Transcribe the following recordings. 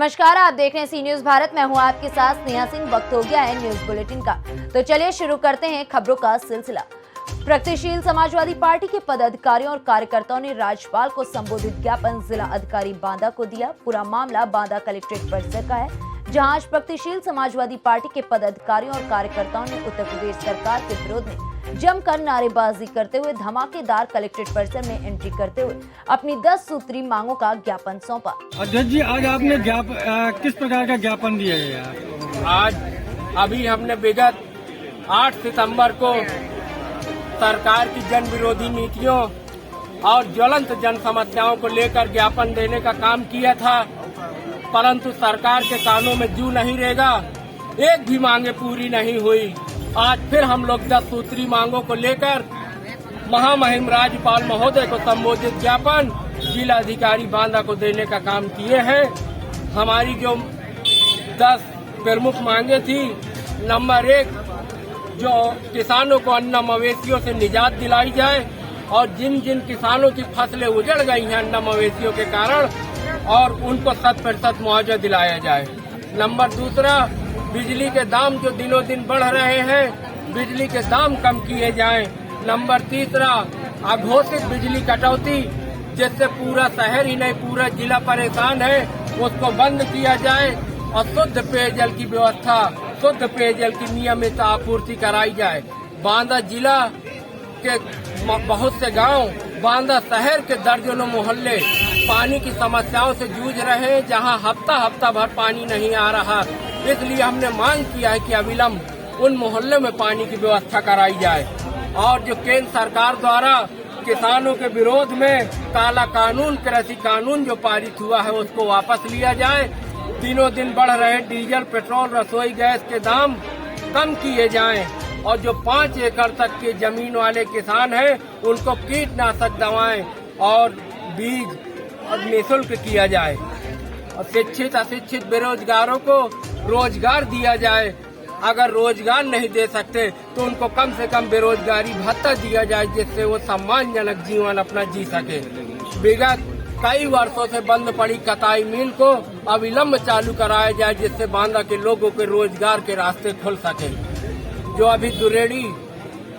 नमस्कार, आप देख रहे हैं सी न्यूज भारत। मैं हूं आपके साथ स्नेहा सिंह। वक्त हो गया है न्यूज बुलेटिन का, तो चलिए शुरू करते हैं खबरों का सिलसिला। प्रगतिशील समाजवादी पार्टी के पदाधिकारियों और कार्यकर्ताओं ने राज्यपाल को संबोधित ज्ञापन जिला अधिकारी बांदा को दिया। पूरा मामला बांदा कलेक्ट्रेट परिसर का है, जहां आज प्रगतिशील समाजवादी पार्टी के पदाधिकारियों और कार्यकर्ताओं ने उत्तर प्रदेश सरकार के विरोध में जमकर नारेबाजी करते हुए धमाकेदार कलेक्ट्रेट परिसर में एंट्री करते हुए अपनी 10 सूत्री मांगों का ज्ञापन सौंपा। अध्यक्ष जी, आज आपने किस प्रकार का ज्ञापन दिया है? आज अभी हमने विगत 8 सितंबर को सरकार की जन विरोधी नीतियों और ज्वलंत जन समस्याओं को लेकर ज्ञापन देने का काम किया था, परंतु सरकार के कानों में जू नहीं रहेगा, एक भी मांगे पूरी नहीं हुई। आज फिर हम लोग 10 सूत्री मांगों को लेकर महामहिम राज्यपाल महोदय को संबोधित ज्ञापन जिला अधिकारी बांदा को देने का काम किए हैं। हमारी जो 10 प्रमुख मांगे थी, नंबर 1, जो किसानों को अन्न मवेशियों से निजात दिलाई जाए और जिन जिन किसानों की फसलें उजड़ गई हैं अन्न मवेशियों के कारण, और उनको 100% मुआवजा दिलाया जाए। नंबर 2, बिजली के दाम जो दिनों दिन बढ़ रहे हैं, बिजली के दाम कम किए जाएं। नंबर 3, अघोषित बिजली कटौती जिससे पूरा शहर ही नहीं पूरा जिला परेशान है, उसको बंद किया जाए और शुद्ध पेयजल की व्यवस्था, शुद्ध पेयजल की नियमित आपूर्ति कराई जाए। बांदा जिला के बहुत से गांव, बांदा शहर के दर्जनों मोहल्ले पानी की समस्याओं से जूझ रहे हैं, जहां हफ्ता भर पानी नहीं आ रहा। इसलिए हमने मांग किया है कि अविलंब उन मोहल्लों में पानी की व्यवस्था कराई जाए। और जो केंद्र सरकार द्वारा किसानों के विरोध में काला कानून, कृषि कानून जो पारित हुआ है, उसको वापस लिया जाए। दिनों दिन बढ़ रहे डीजल, पेट्रोल, रसोई गैस के दाम कम किए जाएं और जो 5 एकड़ तक के जमीन वाले किसान हैं, उनको कीटनाशक दवाएं और बीज और निःशुल्क किया जाए। और शिक्षित अशिक्षित बेरोजगारों को रोजगार दिया जाए। अगर रोजगार नहीं दे सकते तो उनको कम से कम बेरोजगारी भत्ता दिया जाए, जिससे वो सम्मानजनक जीवन अपना जी सके। विगत कई वर्षों से बंद पड़ी कताई मिल को अविलंब चालू कराया जाए, जिससे बांदा के लोगों के रोजगार के रास्ते खुल सके। जो अभी दुरेड़ी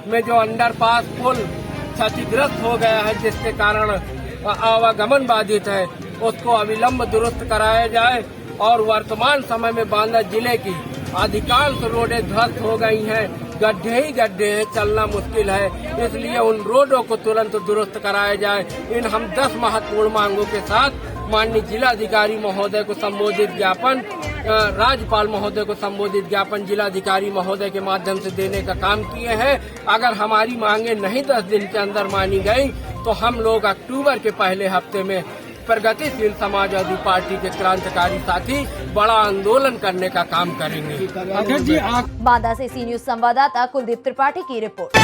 में जो अंडरपास पुल क्षतिग्रस्त हो गया है, जिसके कारण आवागमन बाधित है, उसको अविलंब दुरुस्त कराया जाए। और वर्तमान समय में बांदा जिले की अधिकांश रोडें ध्वस्त हो गई हैं, गड्ढे ही गड्ढे हैं, चलना मुश्किल है। इसलिए उन रोडों को तुरंत दुरुस्त कराया जाए। इन हम 10 महत्वपूर्ण मांगों के साथ माननीय जिलाधिकारी महोदय को संबोधित ज्ञापन, राज्यपाल महोदय को संबोधित ज्ञापन जिलाधिकारी महोदय के माध्यम से देने का काम किए हैं। अगर हमारी मांगे नहीं 10 दिन के अंदर मानी गई तो हम लोग अक्टूबर के पहले हफ्ते में प्रगतिशील समाजवादी पार्टी के क्रांतिकारी साथी बड़ा आंदोलन करने का काम करेंगे। अध्यक्ष जी, बांदा से सी न्यूज संवाददाता कुलदीप त्रिपाठी की रिपोर्ट।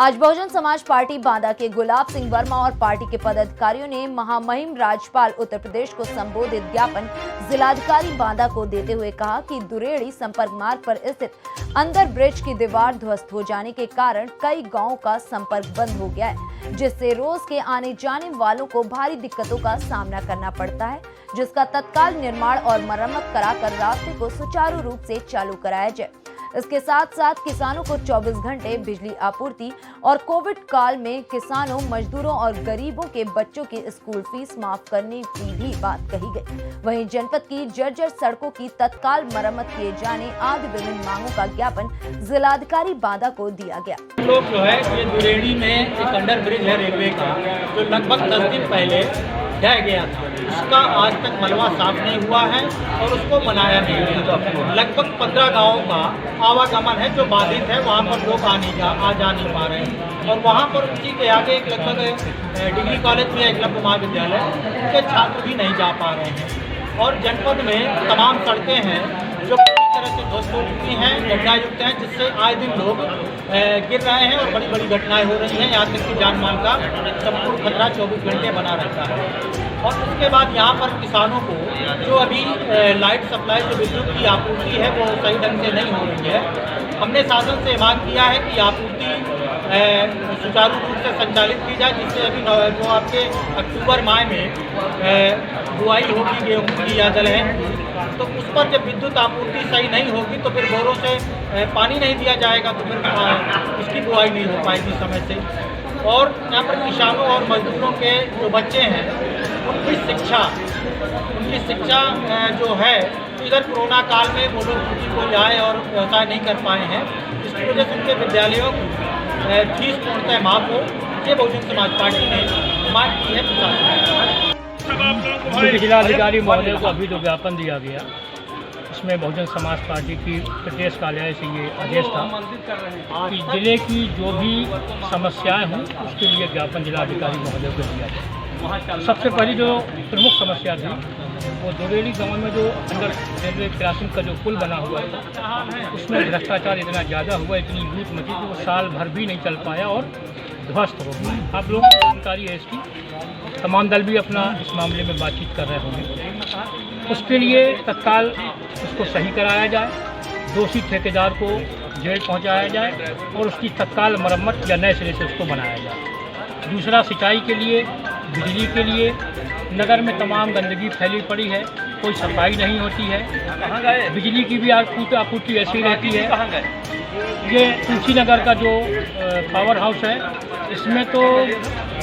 आज बहुजन समाज पार्टी बांदा के गुलाब सिंह वर्मा और पार्टी के पदाधिकारियों ने महामहिम राज्यपाल उत्तर प्रदेश को संबोधित ज्ञापन जिलाधिकारी बांदा को देते हुए कहा कि दुरेड़ी संपर्क मार्ग पर स्थित अंडर ब्रिज की दीवार ध्वस्त हो जाने के कारण कई गांवों का संपर्क बंद हो गया है, जिससे रोज के आने जाने वालों को भारी दिक्कतों का सामना करना पड़ता है, जिसका तत्काल निर्माण और मरम्मत कराकर रास्ते को सुचारू रूप से चालू कराया जाए। इसके साथ साथ किसानों को 24 घंटे बिजली आपूर्ति और कोविड काल में किसानों, मजदूरों और गरीबों के बच्चों की स्कूल फीस माफ करने की भी बात कही गई। वहीं जनपद की जर्जर सड़कों की तत्काल मरम्मत किए जाने आदि विभिन्न मांगों का ज्ञापन जिलाधिकारी बांदा को दिया गया। लोग जो है ये दुरेड़ी में एक अंडर ब्रिज है रेलवे का, जो लगभग 10 दिन पहले ढह गया था। उसका आज तक मलबा साफ नहीं हुआ है और उसको बनाया नहीं गया। लगभग 15 गाँवों का आवागमन है जो बाधित है, वहाँ पर लोग आ जा नहीं पा रहे हैं। और वहाँ पर उसी के आगे एक लगभग डिग्री कॉलेज में एकलव्य महाविद्यालय, उनके छात्र भी नहीं जा पा रहे हैं। और जनपद में तमाम सड़कें हैं जो पूरी तरह से ध्वस्त हो चुकी हैं, गड्ढायुक्त हैं, जिससे आए दिन लोग गिर रहे हैं और बड़ी बड़ी घटनाएं हो रही हैं। यहाँ तक कि जान माल का संपूर्ण खतरा 24 घंटे बना रहता है। और उसके बाद यहाँ पर किसानों को जो अभी लाइट सप्लाई, जो विद्युत की आपूर्ति है, वो सही ढंग से नहीं हो रही है। हमने शासन से मांग किया है कि आपूर्ति सुचारू रूप से संचालित की जाए, जिससे अभी जो आपके अक्टूबर माह में बुआई होगी गेहूँ की या दलहन, तो उस पर जब विद्युत आपूर्ति सही नहीं होगी तो फिर बोरों से पानी नहीं दिया जाएगा, तो फिर उसकी बुआई नहीं हो पाएगी समय से। और यहाँ पर किसानों और मजदूरों के जो बच्चे हैं उनकी शिक्षा जो है, इधर कोरोना काल में वो लोग छुट्टी को जाए और व्यवसाय नहीं कर पाए हैं, इसकी वजह से उनके विद्यालयों की फीस पूर्णतः माफ हो, ये बहुजन समाज पार्टी ने मांग की है प्रशासन। जिलाधिकारी महोदय को अभी जो ज्ञापन दिया गया, इसमें बहुजन समाज पार्टी की प्रदेश कार्यालय से ये आदेश था कि जिले की जो भी समस्याएं हों उसके लिए ज्ञापन जिलाधिकारी महोदय को दिया जाए। सबसे पहली जो प्रमुख समस्या थी वो दुरेड़ी गांव में जो अंडर रेलवे क्रॉसिंग का जो पुल बना हुआ था, उसमें भ्रष्टाचार इतना ज़्यादा हुआ, इतनी लूट मची कि वो साल भर भी नहीं चल पाया और ध्वस्त हो गया। आप लोगों को जानकारी है इसकी, तमाम दल भी अपना इस मामले में बातचीत कर रहे होंगे। उसके लिए तत्काल उसको सही कराया जाए, दोषी ठेकेदार को जेल पहुंचाया जाए और उसकी तत्काल मरम्मत या नए सिरे से उसको बनाया जाए। दूसरा, सिंचाई के लिए, बिजली के लिए नगर में तमाम गंदगी फैली पड़ी है, कोई सफाई नहीं होती है। बिजली की भी आपूर्ति ऐसी रहती है। ये तुलसी नगर का जो पावर हाउस है, इसमें तो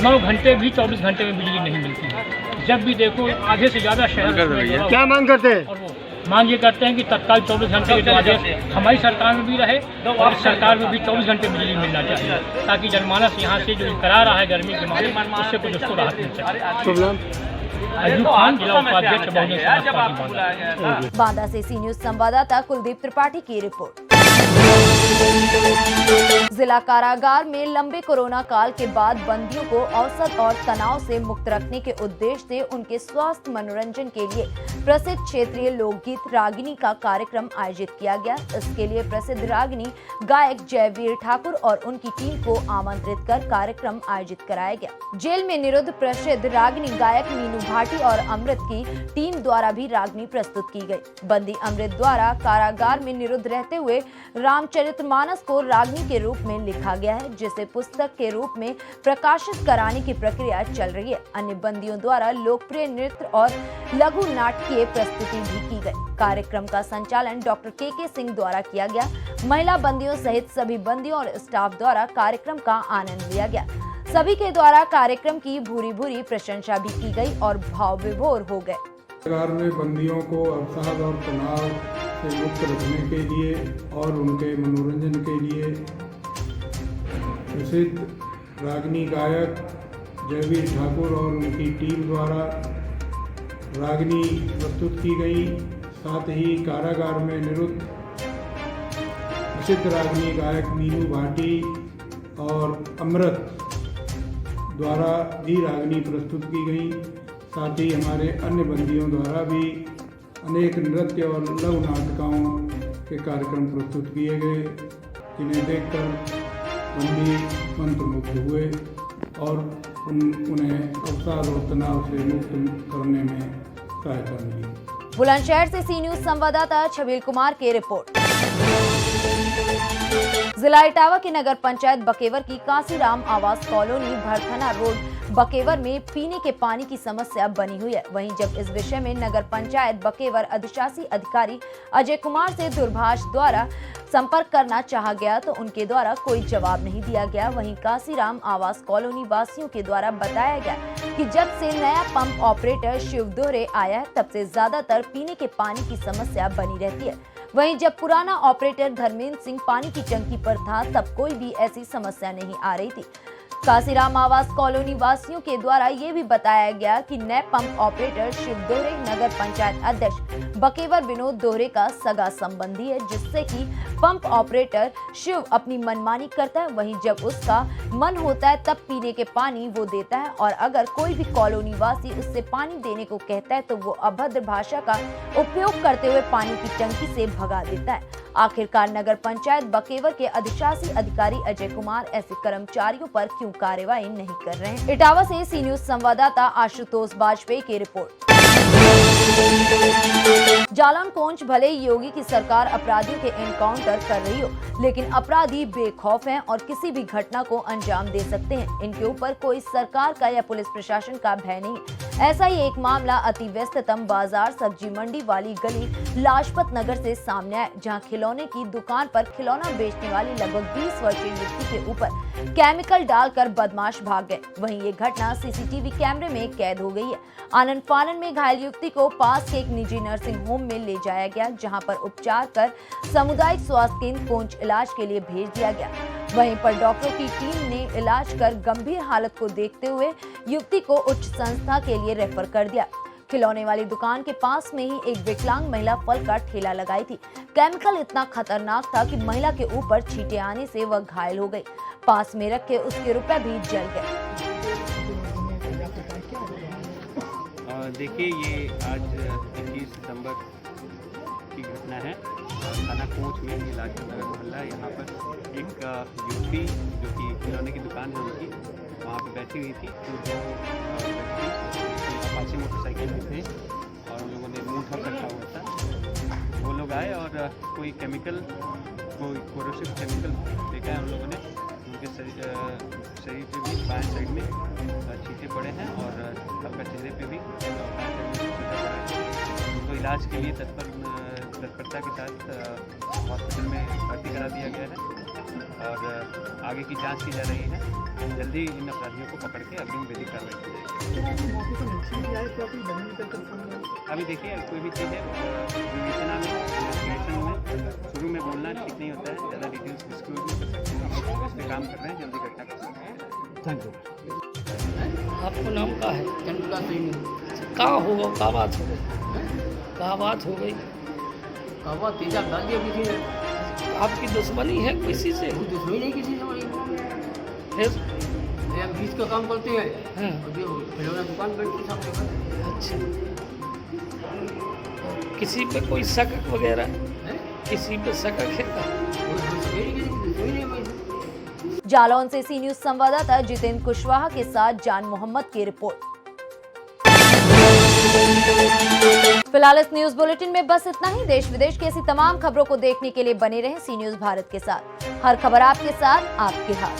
9 घंटे भी 24 घंटे में बिजली नहीं मिलती है। जब भी देखो आधे से ज़्यादा शहर क्या मांग करते हैं? और वो मांग ये करते हैं कि तत्काल 24 घंटे के जो आदेश हमारी सरकार में भी रहे और सरकार में भी 24 घंटे बिजली मिलना चाहिए, ताकि जनमानस यहाँ से जो करा रहा है गर्मी के मारे, उससे कुछ उसको राहत मिल सके। अयूब खान, जिला उपाध्यक्ष, बहुजन समाज पार्टी बांदा। बांदा से सी न्यूज संवाददाता कुलदीप त्रिपाठी की रिपोर्ट। जिला कारागार में लंबे कोरोना काल के बाद बंदियों को औसत और तनाव से मुक्त रखने के उद्देश्य से उनके स्वास्थ्य मनोरंजन के लिए प्रसिद्ध क्षेत्रीय लोकगीत रागिनी का कार्यक्रम आयोजित किया गया। इसके लिए प्रसिद्ध रागिनी गायक जयवीर ठाकुर और उनकी टीम को आमंत्रित कर कार्यक्रम आयोजित कराया गया। जेल में निरुद्ध प्रसिद्ध रागिनी गायक मीनू भाटी और अमृत की टीम द्वारा भी रागिनी प्रस्तुत की गई। बंदी अमृत द्वारा कारागार में निरुद्ध रहते हुए रामचरितमानस को रागिनी के रूप में लिखा गया है, जिसे पुस्तक के रूप में प्रकाशित कराने की प्रक्रिया चल रही है। अन्य बंदियों द्वारा लोकप्रिय नृत्य और लघु नाटकीय प्रस्तुति भी की गई। कार्यक्रम का संचालन डॉक्टर के सिंह द्वारा किया गया। महिला बंदियों सहित सभी बंदियों और स्टाफ द्वारा कार्यक्रम का आनंद लिया गया। सभी के द्वारा कार्यक्रम की भूरी प्रशंसा भी की गई और भाव विभोर हो गए। कारागार में बंदियों को अवसाद और तनाव से मुक्त रखने के लिए और उनके मनोरंजन के लिए प्रसिद्ध रागिनी गायक जयवीर ठाकुर और उनकी टीम द्वारा रागिनी प्रस्तुत की गई। साथ ही कारागार में निरुद्ध प्रसिद्ध रागिनी गायक मीनू भाटी और अमृत द्वारा भी रागिनी प्रस्तुत की गई। साथ ही हमारे अन्य बंदियों द्वारा भी अनेक नृत्य और लघु नाटकों के कार्यक्रम प्रस्तुत किए गए, जिन्हें देखकर बंदी मंत्रमुग्ध हुए और उन्हें अवसाद और तनाव से मुक्त करने में सहायता मिली। बुलंदशहर से सी न्यूज संवाददाता छबील कुमार की रिपोर्ट। जिला इटावा की नगर पंचायत बकेवर की कांसीराम आवास कॉलोनी भरथना रोड बकेवर में पीने के पानी की समस्या बनी हुई है। वहीं जब इस विषय में नगर पंचायत बकेवर अधिशासी अधिकारी अजय कुमार से दूरभाष द्वारा संपर्क करना चाहा गया तो उनके द्वारा कोई जवाब नहीं दिया गया। वहीं कांसीराम आवास कॉलोनी वासियों के द्वारा बताया गया कि जब से नया पंप ऑपरेटर शिव दोहरे आया है, तब से ज्यादातर पीने के पानी की समस्या बनी रहती है। वहीं जब पुराना ऑपरेटर धर्मेंद्र सिंह पानी की टंकी पर था, तब कोई भी ऐसी समस्या नहीं आ रही थी। कांसीराम आवास कॉलोनी वासियों के द्वारा ये भी बताया गया कि नए पंप ऑपरेटर शिव दोहरे नगर पंचायत अध्यक्ष बकेवर विनोद दोहरे का सगा संबंधी है, जिससे कि पंप ऑपरेटर शिव अपनी मनमानी करता है। वहीं जब उसका मन होता है तब पीने के पानी वो देता है और अगर कोई भी कॉलोनी वासी उससे पानी देने को कहता है तो वो अभद्र भाषा का उपयोग करते हुए पानी की टंकी से भगा देता है। आखिरकार नगर पंचायत बकेवर के अधिशासी अधिकारी अजय कुमार ऐसे कर्मचारियों पर क्यों कार्रवाई नहीं कर रहे हैं? इटावा से सी न्यूज संवाददाता आशुतोष वाजपेयी की रिपोर्ट। जालौन कोंच भले ही योगी की सरकार अपराधियों के एनकाउंटर कर रही हो, लेकिन अपराधी बेखौफ हैं और किसी भी घटना को अंजाम दे सकते हैं। इनके ऊपर कोई सरकार का या पुलिस प्रशासन का भय नहीं। ऐसा ही एक मामला अति व्यस्ततम बाजार सब्जी मंडी वाली गली लाजपत नगर से सामने आया, जहां खिलौने की दुकान पर खिलौना बेचने वाली लगभग 20 वर्षीय युवती के ऊपर केमिकल डालकर बदमाश भाग गए। वहीं ये घटना सीसीटीवी कैमरे में कैद हो गई है। आनन फानन में घायल युवती को पास के एक निजी नर्सिंग होम में ले जाया गया, जहां पर उपचार कर सामुदायिक स्वास्थ्य केंद्र कोंच इलाज के लिए भेज दिया गया। वहीं पर डॉक्टरों की टीम ने इलाज कर गंभीर हालत को देखते हुए युवती को उच्च संस्था के लिए रेफर कर दिया। खिलौने वाली दुकान के पास में ही एक विकलांग महिला फल का ठेला लगाई थी। केमिकल इतना खतरनाक था कि महिला के ऊपर छींटे आने से वह घायल हो गई। पास में रखे उसके रुपए भी जल गए। देखिए, ये आज 21 सितंबर की घटना है। थाना कोंच में ही लाजपत नगर मोहल्ला, यहाँ पर एक युवती जो कि खिलौने की दुकान है उनकी, वहाँ पे बैठी हुई थी। तो दो व्यक्ति अपाची मोटरसाइकिल में थे और उन लोगों ने मुँह ढक रखा हुआ था। वो लोग आए और कोई कोरोसिव केमिकल देखा है उन लोगों ने। उनके शरीर पे भी बाएं साइड में छींटे पड़े हैं और हल्का चेहरे पे भी उनको इलाज के लिए तत्परता के साथ हॉस्पिटल में भर्ती करा दिया गया है और आगे की जांच की जा रही है। जल्दी इन अपराधियों को पकड़ के अग्रिम विधिक कार्रवाई की जाएगी। अभी देखिए, कोई भी चीज़ है विवेचना में, इन्वेस्टिगेशन में शुरू में बोलना ठीक नहीं होता है, ज़्यादा डिटेल्स डिस्क्लोज नहीं कर सकते। हम इस पर काम कर रहे हैं, जल्दी घटना कर सकते हैं। Thank you. आपको नाम का है? कहाँ होगा? क्या बात हो गई? क्या बात हो गई? आपकी दुश्मनी है किसी से? दुश्मनी नहीं किसी से हमारी। फिर हम बीच का काम करते हैं। हाँ। और जो खिलौना दुकान बैठती है सामने। अच्छा, किसी पे कोई शक वगैरह? किसी पे शक है का? जालौन से सी न्यूज संवाददाता जितेंद्र कुशवाहा के साथ जान मोहम्मद की रिपोर्ट। फिलहाल इस न्यूज बुलेटिन में बस इतना ही। देश विदेश की ऐसी तमाम खबरों को देखने के लिए बने रहें सी न्यूज भारत के साथ। हर खबर आपके साथ, आपके हाथ।